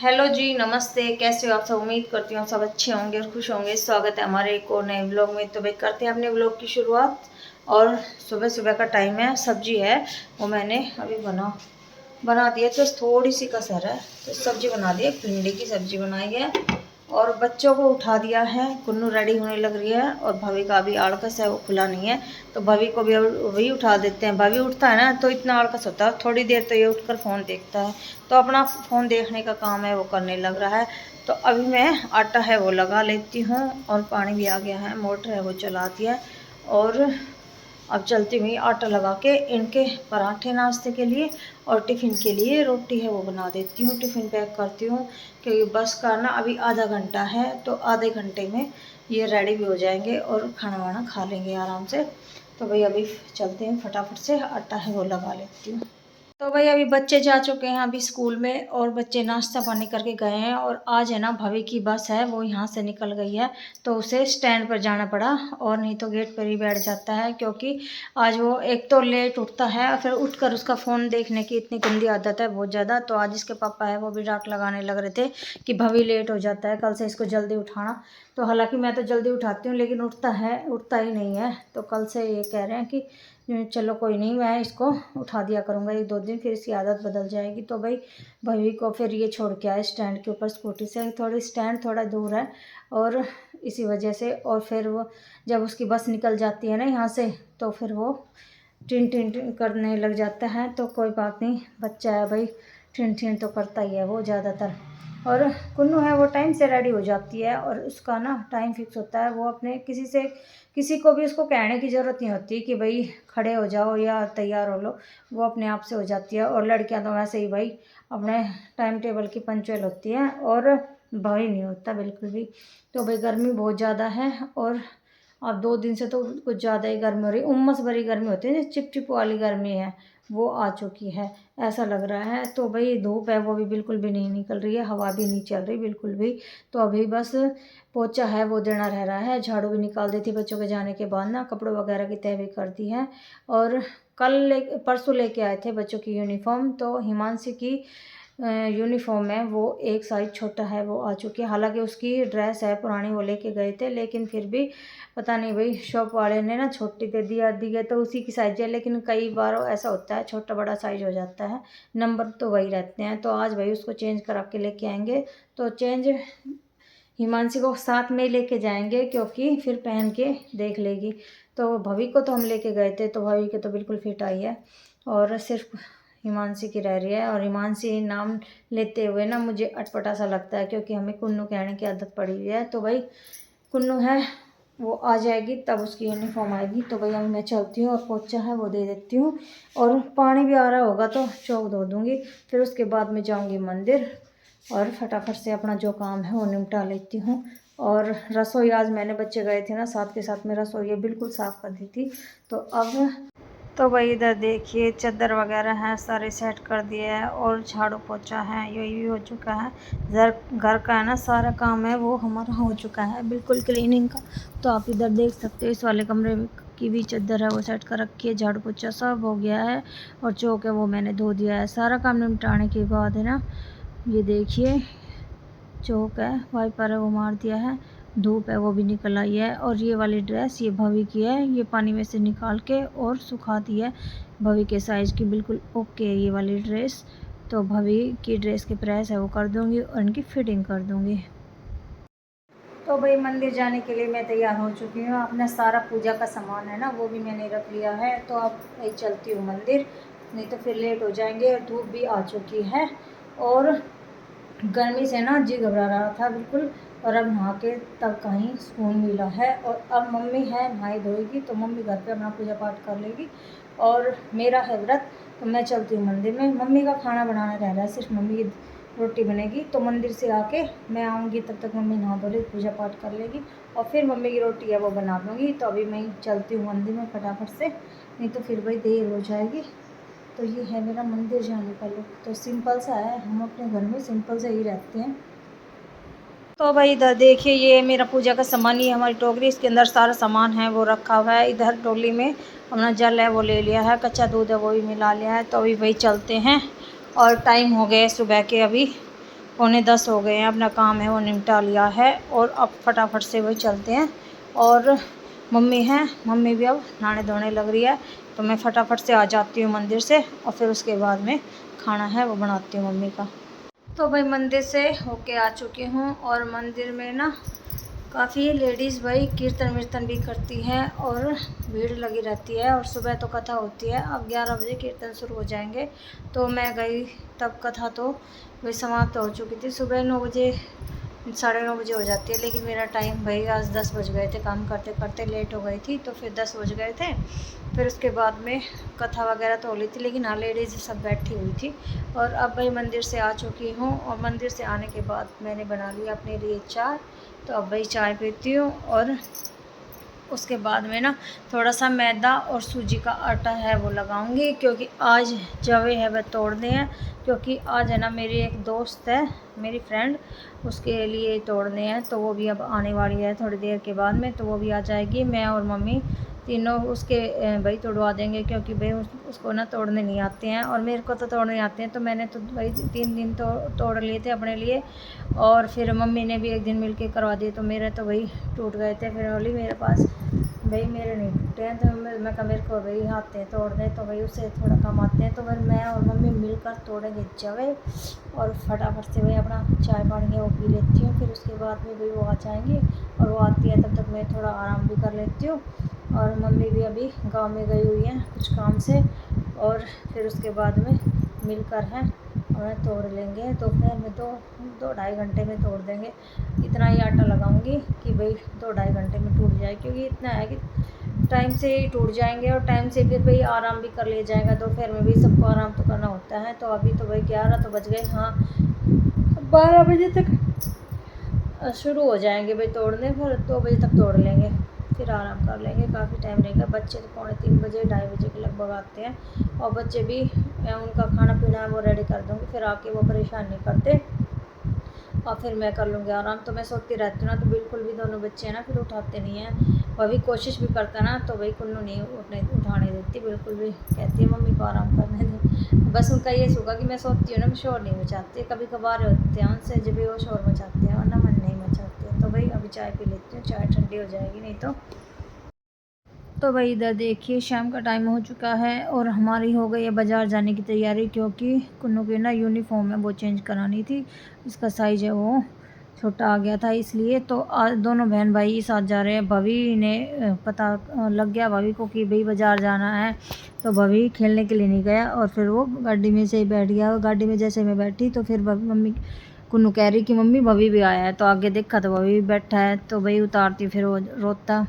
Hello जी, नमस्ते। कैसे हो आप सब? उम्मीद करती हूँ सब अच्छे होंगे और खुश होंगे। स्वागत है हमारे एक और नए व्लॉग में। तो भाई करते हैं अपने व्लॉग की शुरुआत। और सुबह सुबह का टाइम है, सब्जी है वो मैंने अभी बना दिया। तो थोड़ी सी कसर है तो सब्जी बना दी है, भिंडी की सब्जी बनाई है। और बच्चों को उठा दिया है, कुन्नू रेडी होने लग रही है। और भाभी का अभी आलकस है, वो खुला नहीं है तो भाभी को भी वही उठा देते हैं। भाभी उठता है ना तो इतना आलकस होता है, थोड़ी देर तो ये उठकर फ़ोन देखता है। तो अपना फ़ोन देखने का काम है वो करने लग रहा है। तो अभी मैं आटा है वो लगा लेती हूँ और पानी भी आ गया है, मोटर है वो चला दिया है। और अब चलती हुई आटा लगा के इनके पराठे नाश्ते के लिए और टिफ़िन के लिए रोटी है वो बना देती हूँ। टिफ़िन पैक करती हूँ क्योंकि बस का ना अभी आधा घंटा है, तो आधे घंटे में ये रेडी भी हो जाएंगे और खाना वाना खा लेंगे आराम से। तो भाई अभी चलते हैं, फटाफट से आटा है वो लगा लेती हूँ। तो भाई अभी बच्चे जा चुके हैं अभी स्कूल में, और बच्चे नाश्ता पानी करके गए हैं। और आज है ना भाभी की बस है वो यहाँ से निकल गई है, तो उसे स्टैंड पर जाना पड़ा। और नहीं तो गेट पर ही बैठ जाता है, क्योंकि आज वो एक तो लेट उठता है और फिर उठकर उसका फ़ोन देखने की इतनी गंदी आदत है बहुत ज़्यादा। तो आज इसके पापा है वो भी डांट लगाने लग रहे थे कि भाभी लेट हो जाता है, कल से इसको जल्दी उठाना। तो हालांकि मैं तो जल्दी उठाती हूँ लेकिन उठता ही नहीं है। तो कल से ये कह रहे हैं कि चलो कोई नहीं, मैं इसको उठा दिया करूँगा एक दो दिन, फिर इसकी आदत बदल जाएगी। तो भाई भाभी को फिर ये छोड़ के आए स्टैंड के ऊपर स्कूटी से। स्टैंड थोड़ा दूर है और इसी वजह से। और फिर वो जब उसकी बस निकल जाती है ना यहाँ से, तो फिर वो टिन टिन टिन करने लग जाता है। तो कोई बात नहीं, बच्चा है भाई, टिन टिन तो करता ही है वो ज़्यादातर। और कुन्नू है वो टाइम से रेडी हो जाती है, और उसका ना टाइम फिक्स होता है। वो अपने किसी को भी उसको कहने की ज़रूरत नहीं होती कि भाई खड़े हो जाओ या तैयार हो लो, वो अपने आप से हो जाती है। और लड़कियां तो वैसे ही भाई अपने टाइम टेबल की पंचुअल होती हैं, और भाई नहीं होता बिल्कुल भी। तो भाई गर्मी बहुत ज़्यादा है, और अब 2 दिन से तो कुछ ज़्यादा ही गर्मी हो रही, उमस भरी गर्मी होती है, चिपचिप वाली गर्मी है वो आ चुकी है, ऐसा लग रहा है। तो भाई धूप है वो भी बिल्कुल भी नहीं निकल रही है, हवा भी नहीं चल रही बिल्कुल भी। तो अभी बस पोछा है वो देना रह रहा है, झाड़ू भी निकाल दी थी बच्चों के जाने के बाद ना, कपड़ों वगैरह की तय भी कर दी है। और परसों लेके आए थे बच्चों की यूनिफॉर्म। तो हिमांशी की यूनिफॉर्म है वो एक साइज़ छोटा है वो आ चुकी है। हालांकि उसकी ड्रेस है पुरानी वो लेके गए थे, लेकिन फिर भी पता नहीं भाई शॉप वाले ने ना छोटी दे दी है, तो उसी की साइज़ है। लेकिन कई बार ऐसा होता है छोटा बड़ा साइज़ हो जाता है, नंबर तो वही रहते हैं। तो आज भाई उसको चेंज करा के लेके आएंगे। तो चेंज हिमांशी को साथ में ही लेके जाएंगे, क्योंकि फिर पहन के देख लेगी। तो भवी को तो हम लेके गए थे, तो भवी के तो बिल्कुल फिट आई है, और सिर्फ हिमांशी की रह रही है। और हिमांशी नाम लेते हुए ना मुझे अटपटा सा लगता है, क्योंकि हमें कुन्नू कहने की आदत पड़ी हुई है। तो भाई कुन्नू है वो आ जाएगी तब उसकी यूनिफॉर्म आएगी। तो भाई अभी मैं चलती हूँ और पोछा है वो दे देती हूँ, और पानी भी आ रहा होगा तो चौक धो दूँगी। फिर उसके बाद में जाऊँगी मंदिर, और फटाफट से अपना जो काम है वो निपटा लेती हूँ। और रसोई आज मैंने, बच्चे गए थे ना साथ के साथ में, रसोई बिल्कुल साफ़ कर दी थी। तो अब तो भाई इधर देखिए चादर वगैरह है सारे सेट कर दिए है, और झाड़ू पोछा है यही हो चुका है। घर का है ना सारा काम है वो हमारा हो चुका है बिल्कुल क्लीनिंग का। तो आप इधर देख सकते हो इस वाले कमरे की भी चादर है वो सेट कर रखी है, झाड़ू पोछा सब हो गया है। और चौक है वो मैंने धो दिया है। सारा काम निपटाने के बाद है ना, ये देखिए चौक है, वाइपर है वो मार दिया है, धूप है वो भी निकल आई है। और ये वाली ड्रेस ये भवी की है, ये पानी में से निकाल के और सुखा दी है। भवी के साइज़ की बिल्कुल ओके है ये वाली ड्रेस। तो भवी की ड्रेस की प्रेस है वो कर दूँगी और इनकी फिटिंग कर दूँगी। तो भाई मंदिर जाने के लिए मैं तैयार हो चुकी हूँ। अपना सारा पूजा का सामान है ना वो भी मैंने रख लिया है। तो अब मैं चलती हूँ मंदिर, नहीं तो फिर लेट हो जाएंगे। और धूप भी आ चुकी है, और गर्मी से ना जी घबरा रहा था बिल्कुल। और अब नहा के तब कहीं सुकून मिला है। और अब मम्मी है नहाई धोएगी, तो मम्मी घर पे अपना पूजा पाठ कर लेगी, और मेरा है व्रत। तो मैं चलती हूँ मंदिर में, मम्मी का खाना बनाना रह रहा है, सिर्फ मम्मी की रोटी बनेगी। तो मंदिर से आके मैं आऊँगी, तब तक मम्मी नहा धो ले पूजा पाठ कर लेगी, और फिर मम्मी की रोटी है वो बना दूँगी। तो अभी मैं चलती हूँ मंदिर में फटाफट से, नहीं तो फिर भाई देर हो जाएगी। तो ये है मेरा मंदिर जाने का लुक। तो सिंपल सा है, हम अपने घर में सिंपल से ही रहते हैं। तो भाई इधर देखिए ये मेरा पूजा का सामान, ये हमारी टोकरी, इसके अंदर सारा सामान है वो रखा हुआ है। इधर टोली में अपना जल है वो ले लिया है, कच्चा दूध है वो भी मिला लिया है। तो अभी भाई चलते हैं, और टाइम हो गए सुबह के अभी 9:45 हो गए हैं, अपना काम है वो निपटा लिया है और अब फटाफट से वही चलते हैं। और मम्मी है, मम्मी भी अब नहाने धोने लग रही है, तो मैं फटाफट से आ जाती हूँ मंदिर से और फिर उसके बाद में खाना है वो बनाती हूँ मम्मी का। तो भाई मंदिर से होके आ चुकी हूँ और मंदिर में ना काफ़ी लेडीज़ भाई कीर्तन वीर्तन भी करती हैं और भीड़ लगी रहती है। और सुबह तो कथा होती है, अब 11 बजे कीर्तन शुरू हो जाएंगे। तो मैं गई तब कथा तो वही समाप्त हो चुकी थी। सुबह 9 बजे 9:30 बजे हो जाती है, लेकिन मेरा टाइम भाई आज 10 बज गए थे, काम करते करते लेट हो गई थी, तो फिर 10 बज गए थे। फिर उसके बाद में कथा वगैरह तो हो रही थी, लेकिन हाँ लेडीज़ सब बैठी हुई थी। और अब भाई मंदिर से आ चुकी हूँ और मंदिर से आने के बाद मैंने बना लिया अपने लिए चाय। तो अब भाई चाय पीती हूँ और उसके बाद में ना थोड़ा सा मैदा और सूजी का आटा है वो लगाऊंगी, क्योंकि आज जवे है वह तोड़ने हैं। क्योंकि आज है ना मेरी एक दोस्त है, मेरी फ्रेंड, उसके लिए तोड़ने हैं, तो वो भी अब आने वाली है थोड़ी देर के बाद में, तो वो भी आ जाएगी। मैं और मम्मी तीनों उसके भाई तोड़वा देंगे, क्योंकि भाई उसको ना तोड़ने नहीं आते हैं और मेरे को तो तोड़ने आते हैं। तो मैंने तो भाई 3 दिन तो तोड़ लिए थे अपने लिए, और फिर मम्मी ने भी एक दिन मिल के करवा दिए, तो मेरे तो भाई टूट गए थे। फिर बोली मेरे पास भाई मेरे नहीं टूटे हैं, तो मैं कहा मेरे को भाई आते हैं तोड़ने, तो भाई उससे थोड़ा कम आते हैं। तो फिर मैं और मम्मी मिलकर तोड़ेंगे जवे और फटाफट से भाई अपना चाय पानी है वो पी लेती हूँ। फिर उसके बाद में भाई वो आ जाएंगी और वो आती है तब तक मैं थोड़ा आराम भी कर लेती हूँ। और मम्मी भी अभी गांव में गई हुई हैं कुछ काम से, और फिर उसके बाद में मिलकर हैं और तोड़ लेंगे। दोपहर में 2-2.5 घंटे में तोड़ देंगे। इतना ही आटा लगाऊंगी कि भाई 2-2.5 घंटे में टूट जाए, क्योंकि इतना है कि टाइम से ही टूट जाएंगे और टाइम से फिर भाई आराम भी कर लिया जाएगा। दोपहर में भी सबको आराम तो करना होता है। तो अभी तो भाई 11 तो बज गए, हाँ 12 बजे तक शुरू हो जाएंगे भाई तोड़ने, फिर 2 बजे तक तोड़ लेंगे, फिर आराम कर लेंगे, काफ़ी टाइम रहेगा। बच्चे तो 2:45 बजे 2:30 बजे के लगभग आते हैं, और बच्चे भी उनका खाना पीना है वो रेडी कर दूँगी, फिर आके वो परेशान नहीं करते और फिर मैं कर लूँगी आराम। तो मैं सोती रहती हूँ ना, तो बिल्कुल भी दोनों बच्चे हैं ना फिर उठाते नहीं हैं। वह भी कोशिश भी करता ना, तो भाई कुन्नू नहीं उठाने देती बिल्कुल भी, कहती है मम्मी को आराम करने दे। बस उनका ये होगा कि मैं सोती हूँ ना, मैं शोर नहीं मचाती, कभी कभार होते हैं उनसे जब भी वो शोर मचाते हैं, वरना मन नहीं मचाते। तो भाई अभी चाय पी लेती हूँ, चाय ठंडी हो जाएगी नहीं तो भाई इधर देखिए शाम का टाइम हो चुका है और हमारी हो गई है बाज़ार जाने की तैयारी, क्योंकि कुन्नू की ना यूनिफॉर्म है वो चेंज करानी थी, इसका साइज़ है वो छोटा आ गया था, इसलिए तो आज दोनों बहन भाई साथ जा रहे हैं। भवी ने पता लग गया भवी को कि भाई बाज़ार जाना है, तो भवी खेलने के लिए नहीं गया और फिर वो गाड़ी में से ही बैठ गया। गाड़ी में जैसे मैं बैठी तो फिर मम्मी कुन्नू कह रही कि मम्मी भवी भी आया है, तो आगे देखा तो भवी भी बैठा है, तो भाई उतारती फिर वो रोता,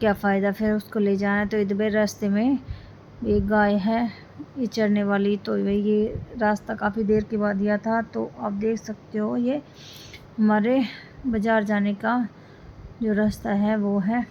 क्या फ़ायदा, फिर उसको ले जाना। तो इधर रास्ते में एक गाय है ये चरने वाली, तो भाई ये रास्ता काफ़ी देर के बाद दिया था। तो आप देख सकते हो ये हमारे बाज़ार जाने का जो रास्ता है वो है।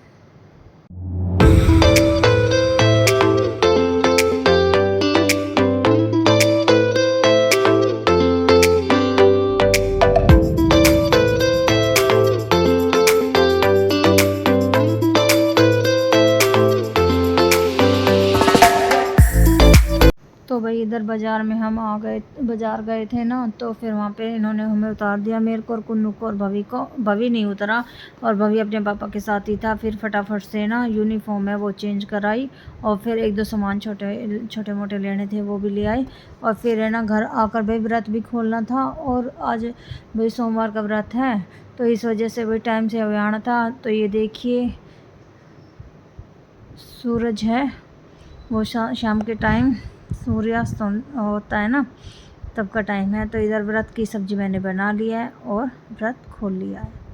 तो भाई इधर बाज़ार में हम आ गए, बाज़ार गए थे ना, तो फिर वहाँ पे इन्होंने हमें उतार दिया, मेरे को और कुन्नू को और भवी को। भवी नहीं उतरा और भवी अपने पापा के साथ ही था। फिर फटाफट से ना यूनिफॉर्म है वो चेंज कराई और फिर 1-2 सामान छोटे मोटे लेने थे वो भी ले आई। और फिर है ना घर आकर भाई व्रत भी खोलना था, और आज भाई सोमवार का व्रत है, तो इस वजह से भाई टाइम से अभी आना था। तो ये देखिए सूरज है वो शाम के टाइम सूर्यास्त होता है ना, तब का टाइम है। तो इधर व्रत की सब्ज़ी मैंने बना ली है और व्रत खोल लिया है।